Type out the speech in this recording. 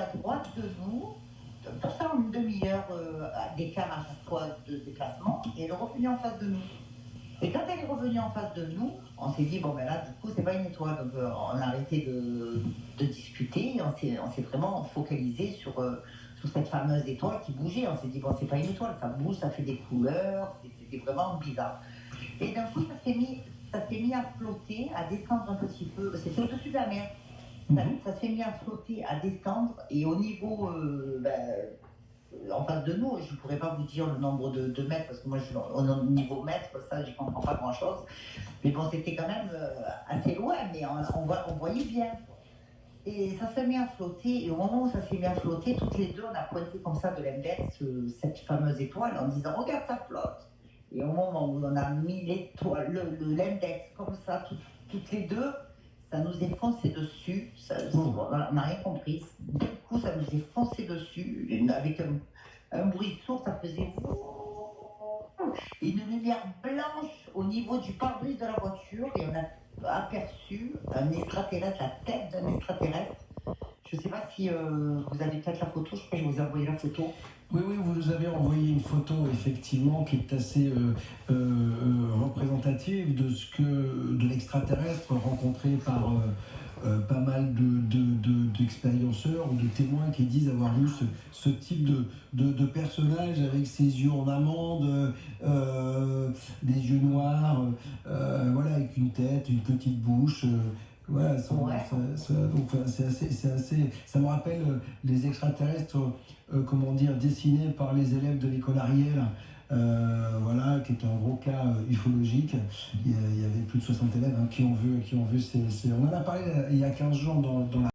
à droite de nous, tout ça en une demi-heure d'écart à chaque fois de déplacement, et elle est revenue en face de nous. Et quand elle est revenue en face de nous, on s'est dit, bon ben là, du coup, c'est pas une étoile. Donc on a arrêté de discuter, on s'est vraiment focalisé sur cette fameuse étoile qui bougeait. On s'est dit, bon, c'est pas une étoile, ça bouge, ça fait des couleurs, c'était vraiment bizarre. Et d'un coup, ça s'est mis à flotter, à descendre un petit peu. C'était au-dessus de la mer. Ça s'est mis à flotter, à descendre, et au niveau, en face de nous, je ne pourrais pas vous dire le nombre de mètres, parce que moi, au niveau mètre, ça, j'y comprends pas grand-chose. Mais bon, c'était quand même assez loin, mais on voyait bien. Et ça s'est mis à flotter, et au moment où ça s'est mis à flotter, toutes les deux, on a pointé comme ça de l'index cette fameuse étoile en disant, regarde, ça flotte. Et au moment où on a mis l'étoile, l'index comme ça, toutes les deux, ça nous est foncé dessus. On n'a rien compris. Du coup, ça nous est foncé dessus avec un bruit sourd, ça faisait une lumière blanche au niveau du pare-brise de la voiture, et on a aperçu un extraterrestre, la tête d'un extraterrestre. Je ne sais pas si vous avez peut-être la photo, je crois que je vous ai envoyé la photo. Oui, vous nous avez envoyé une photo, effectivement, qui est assez représentative de l'extraterrestre rencontré par pas mal d'expérienceurs ou de témoins qui disent avoir vu ce type de personnage avec ses yeux en amande, des yeux noirs, voilà, avec une tête, une petite bouche. Voilà, ça me rappelle les extraterrestres, comment dire, dessinés par les élèves de l'école Ariel, voilà, qui est un gros cas ufologique. Il y avait plus de 60 élèves qui ont vu on en a parlé il y a 15 jours dans la